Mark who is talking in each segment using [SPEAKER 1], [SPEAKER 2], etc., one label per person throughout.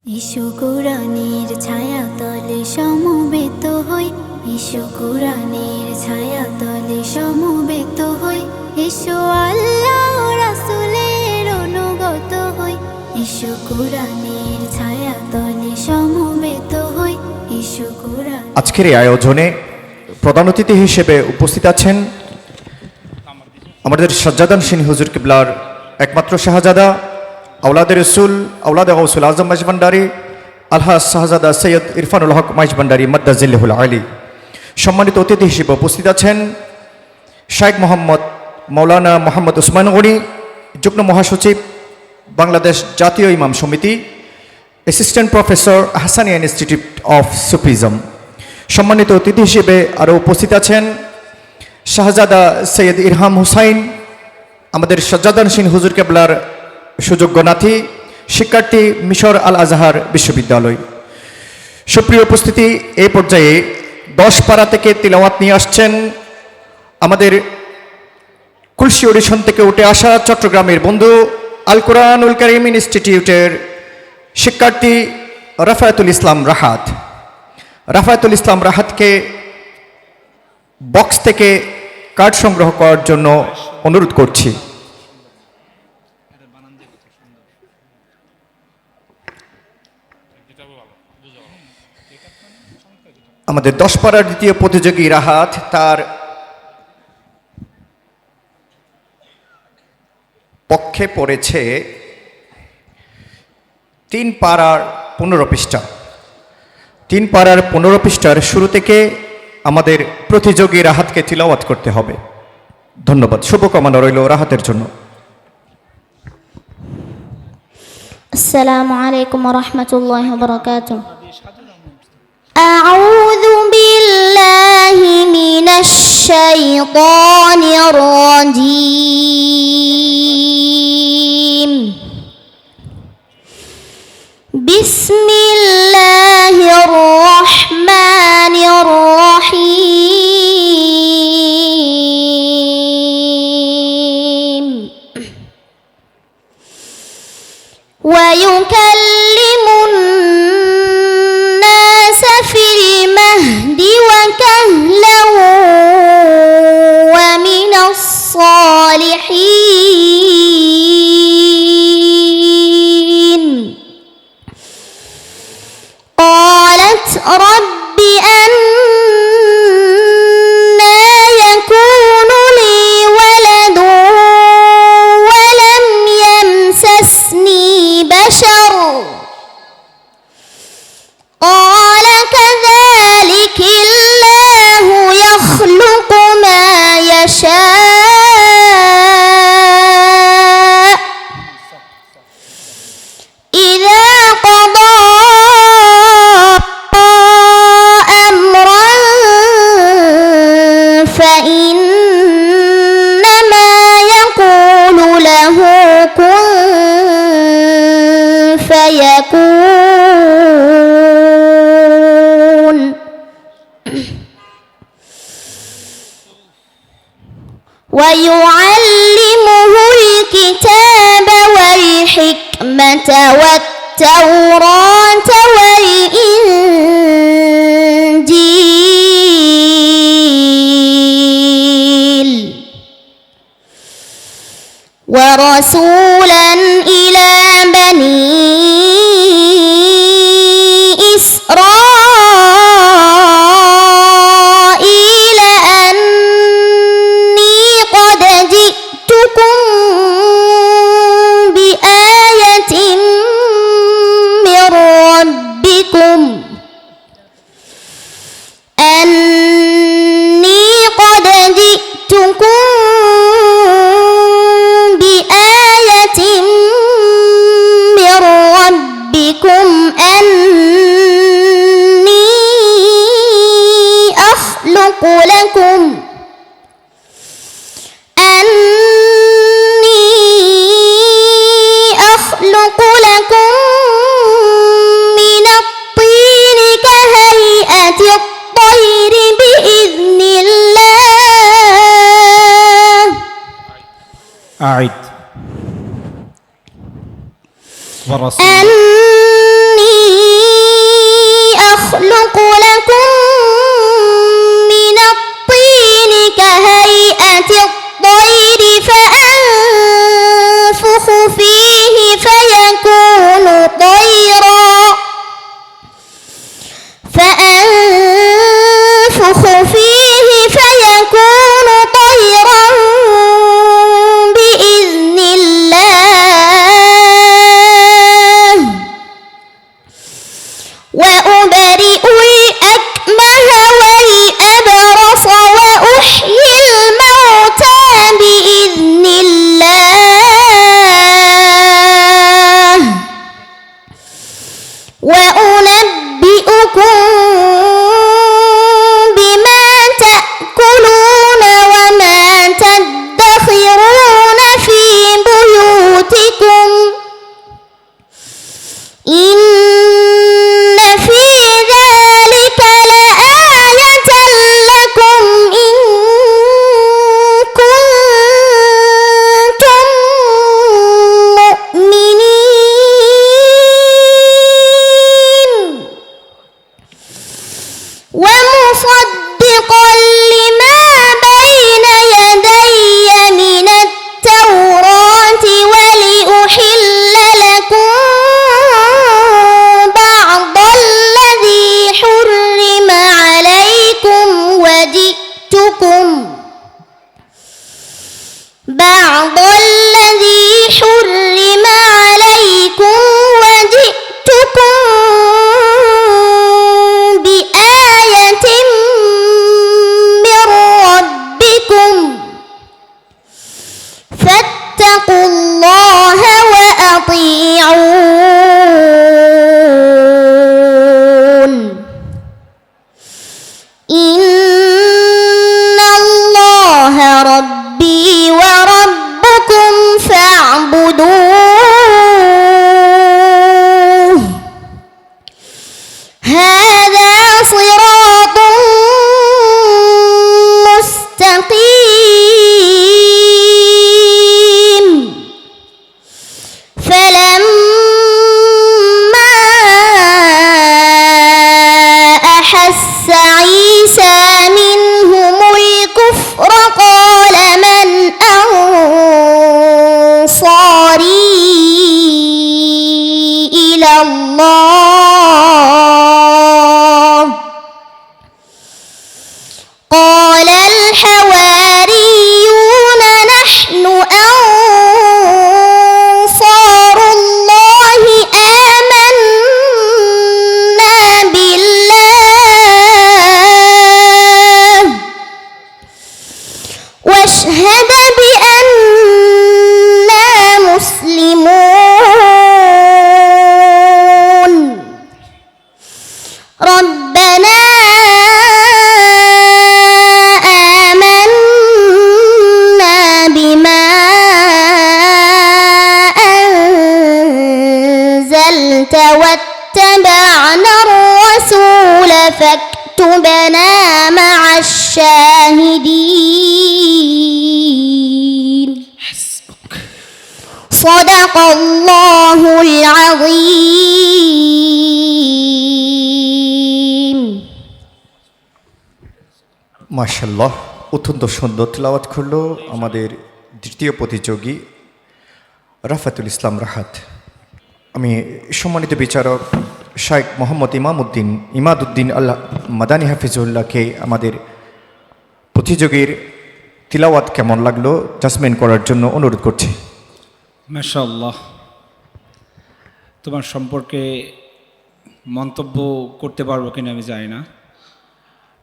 [SPEAKER 1] ঈশো কুরআনের ছায়া তলে সমবেত হই, ঈশো কুরআনের ছায়া তলে সমবেত হই, ঈশো আল্লাহ রাসূলের অনুগত হই, ঈশো কুরআনের ছায়া তলে সমবেত হই, ঈশো কুরআন।
[SPEAKER 2] আজকের এই আয়োজনে প্রধান অতিথি হিসেবে উপস্থিত আছেন আমাদের সাজ্জাদানশীন হুজুর কিবলার একমাত্র শাহজাদা আওলাদে রসুল আওলাদে গৌসুল আজম মাইজভান্ডারী আলহাজ শাহজাদা সৈয়দ ইরফানুল হক মাইজভান্ডারী মাদ্দাজিল্লাহুল আলী। সম্মানিত অতিথি হিসেবে উপস্থিত আছেন শাইখ মোহাম্মদ মৌলানা মোহাম্মদ উসমান গনি, যুগ্ম মহাসচিব বাংলাদেশ জাতীয় ইমাম সমিতি, assistant professor Ahsania institute of Sufism. সম্মানিত অতিথি হিসেবে আরও উপস্থিত আছেন শাহজাদা সৈয়দ ইরহাম হুসাইন, আমাদের সাজ্জাদানশীন হুজুর কেবলার সুযোগ্য নাথী, শিক্ষার্থী, মিশর আল আজহার বিশ্ববিদ্যালয়। সুপ্রিয় উপস্থিতি, এই পর্যায়ে 10 পারা থেকে তিলাওয়াত নিয়ে আসছেন আমাদের কুলসি অডিশন থেকে উঠে আসা চট্টগ্রামের বন্ধু আল কোরআনুল কারীম ইনস্টিটিউটের শিক্ষার্থী রাফায়েতুল ইসলাম রাহাত। রাফায়েতুল ইসলাম রাহাতকে বক্স থেকে কার্ড সংগ্রহ করার জন্য অনুরোধ করছি। আমাদের 10 পারার দ্বিতীয় প্রতিযোগী রাহাত তার পক্ষে পড়েছে 3 পারার 15 পৃষ্ঠা। 3 পারার 15 পৃষ্ঠার শুরু থেকে আমাদের প্রতিযোগী রাহাতকে তিলাওয়াত করতে হবে। ধন্যবাদ, শুভকামনা রইল রাহাতের জন্য।
[SPEAKER 3] আসসালামু আলাইকুম ওয়া রাহমাতুল্লাহি ওয়া বারাকাতুহু। أعوذ بالله من الشيطان الرجيم. بسم الله الرحمن الرحيم. ويكلم الناس في المهد وكهلا ومن الصالحين. قالت رب أنى يكون لي ولد ولم يمسسني بشر قال كذلك الله يخلق ما يشاء إذا قضى أمرا فإنما يقول له كن فيكون. ويعلمه الكتاب والحكمة والتوراة والإنجيل ورسولا إلى بني إسرائيل أني قد جئتكم بآية من ربكم أني قد جئتكم بآية من ربكم أني أخلق لكم من الطين كهيئة الطير بإذن الله.
[SPEAKER 4] أعد.
[SPEAKER 3] أني وأنبئكم بما تأكلون وما تدخرون في بيوتكم إن في ذلك لآية لكم إن كنتم مؤمنين ومصدقا لما بين يدي من التوراة ولأحل لكم بعض الذي حرم عليكم وجئتكم بآية من ربكم فاتقوا الله وأطيعون إن الله ربي وربكم فاعبدوه هذا صراط مستقيم فلما أحس عيسى منهم الكفر قال من أنصاري إلى الله قال الحواريون نحن أنصار الله آمنا بالله واشهد بأننا مسلمون ربنا آمنا بما أنزلت واتبعنا الرسول فاكتبنا مع الشاهدين صدق الله العظيم
[SPEAKER 2] মাশাআল্লাহ, অত্যন্ত সুন্দর তেলাওয়াত করলো আমাদের দ্বিতীয় প্রতিযোগী রাফাতুল ইসলাম রাহাত। আমি সম্মানিত বিচারক শাইখ মোহাম্মদ ইমাদউদ্দিন আল্লাহ মাদানী হাফিজুল্লাহকে আমাদের প্রতিযোগীর তিলাওয়াত কেমন লাগলো জাজমেন্ট করার জন্য অনুরোধ করছি।
[SPEAKER 4] মাশাআল্লাহ, তোমার সম্পর্কে মন্তব্য করতে পারবো কিনা আমি জানি না।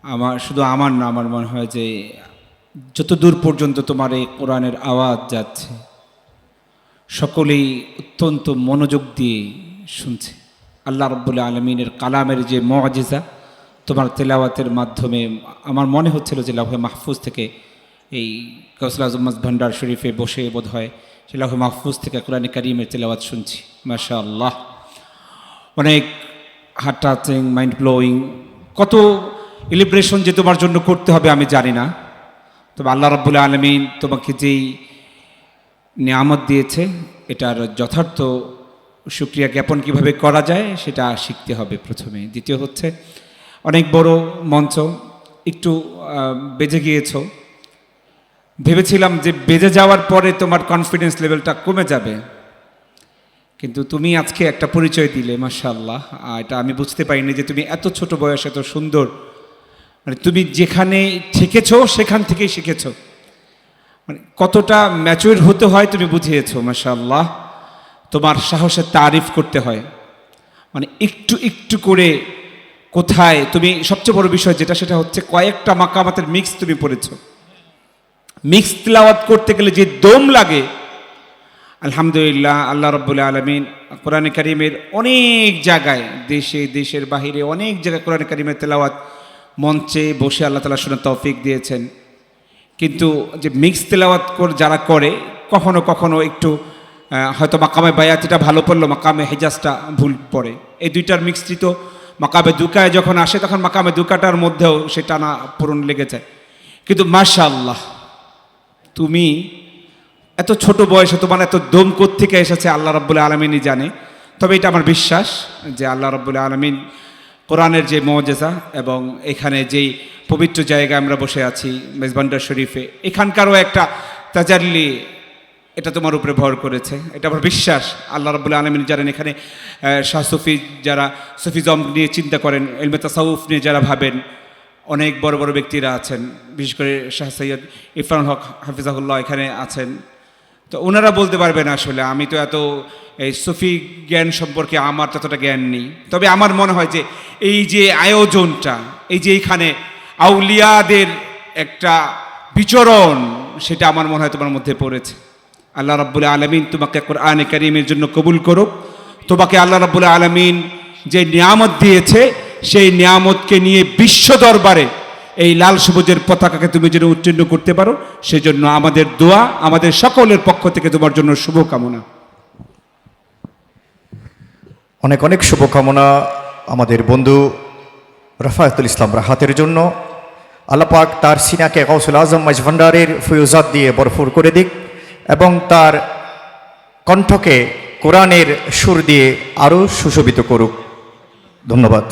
[SPEAKER 4] আমার না, আমার মনে হয় যে যত দূর পর্যন্ত তোমার এই কোরআনের আওয়াজ যাচ্ছে সকলেই অত্যন্ত মনোযোগ দিয়ে শুনছে। আল্লাহ রাব্বুল আলামিনের কালামের যে মুআজিজা তোমার তেলাওয়াতের মাধ্যমে আমার মনে হচ্ছিল যে লাউহে মাহফুজ থেকে এই কাউসার আজম ভান্ডার শরীফে বসে বোধ হয় সে লাউহে মাহফুজ থেকে কোরআনে কারীমের তেলাওয়াত শুনছি। মাশাআল্লাহ, অনেক হার্ট টাচিং, মাইন্ড ব্লোয়িং, কত ইলিব্রেশন যে তোমার জন্য করতে হবে আমি জানি না। তবে আল্লাহ রাব্বুল আলামিন তোমাকে যেই নিয়ামত দিয়েছে এটার যথার্থ শুকরিয়া জ্ঞাপন কিভাবে করা যায় সেটা শিখতে হবে প্রথমে। দ্বিতীয় হচ্ছে অনেক বড় মঞ্চ, একটু বেজে গিয়েছ। ভেবেছিলাম যে বেজে যাওয়ার পরে তোমার কনফিডেন্স লেভেলটা কমে যাবে, কিন্তু তুমি আজকে একটা পরিচয় দিলে মাশাআল্লাহ। এটা আমি বুঝতে পারিনি যে তুমি এত ছোট বয়সে এত সুন্দর, মানে তুমি যেখানে শিখেছো সেখান থেকেই শিখেছো, মানে কতটা ম্যাচিউর হতে হয় তুমি বুঝিয়েছো। মাশাআল্লাহ, তোমার সাহসের তারিফ করতে হয়, মানে একটু একটু করে কোথায় তুমি সবচেয়ে বড় বিষয় যেটা সেটা হচ্ছে কয়েকটা মাকামাতের মিক্স তুমি পড়েছো। মিক্স তিলাওয়াত করতে গেলে যে দম লাগে আলহামদুলিল্লাহ, আল্লাহ রাব্বুল আলামিন কোরআনে কারিমের অনেক জায়গায়, দেশের বাহিরে অনেক জায়গায় কোরআনে কারিমের তেলাওয়াত মঞ্চে বসে আল্লাহ তাআলা শোনার তৌফিক দিয়েছেন। কিন্তু যে মিক্স তেলাওয়াত যারা করে, কখনো কখনো একটু হয়তো মাকামে বায়াতিটা ভালো পড়লো, মাকামে হেজাজটা ভুল পড়ে। এই দুইটার মিক্সটি তো মাকামে দুকায় যখন আসে তখন মাকামে দুকাটার মধ্যেও সে টানা পূরণ লেগে যায়। কিন্তু মাশাআল্লাহ, তুমি এত ছোট বয়সে তোমার এত দম কোত্থেকে এসেছে আল্লাহ রাব্বুল আলামিনই জানে। তবে এটা আমার বিশ্বাস যে আল্লাহ রাব্বুল আলামিন কোরআনের যে মুআজিজা এবং এখানে যেই পবিত্র জায়গায় আমরা বসে আছি মেজবান্ডার শরীফে, এখানকারও একটা তাজাল্লি এটা তোমার উপরে ভর করেছে, এটা আমার বিশ্বাস। আল্লাহ রাব্বুল আলামিন জানেন এখানে শাহ সুফি যারা সুফিজম নিয়ে চিন্তা করেন, ইলমে তাসাউফ নিয়ে যারা ভাবেন, অনেক বড় বড় ব্যক্তিরা আছেন, বিশেষ করে শাহ সৈয়দ ইরফানুল হক হাফিজাহুল্লাহ এখানে আছেন। তো ওনারা বলতে পারবেন আসলে, আমি তো এত এই সুফি জ্ঞান সম্পর্কে আমার ততটা জ্ঞান নেই। তবে আমার মনে হয় যে এই যে আয়োজনটা, এই যে এইখানে আউলিয়াদের একটা বিচরণ, সেটা আমার মনে হয় তোমার মধ্যে পড়েছে। আল্লাহ রাব্বুল আলামিন তোমাকে কোরআনে কারীমের জন্য কবুল করুক। তোমাকে আল্লাহ রাব্বুল আলামিন যে নিয়ামত দিয়েছে, সেই নিয়ামতকে নিয়ে বিশ্ব দরবারে এই লাল সবুজের পতাকাকে তুমি যেন উত্তীর্ণ করতে পারো, সেজন্য আমাদের দোয়া, আমাদের সকলের পক্ষ থেকে তোমার জন্য শুভকামনা।
[SPEAKER 2] অনেক অনেক শুভকামনা আমাদের বন্ধু রাফায়েতুল ইসলাম রাহাতের জন্য। আল্লাহ পাক তার সিনাকে গাউসুল আজম মাইজভান্ডারের ফয়ুজাত দিয়ে ভরপুর করে দিক এবং তার কণ্ঠকে কোরআনের সুর দিয়ে আরও সুশোভিত করুক। ধন্যবাদ।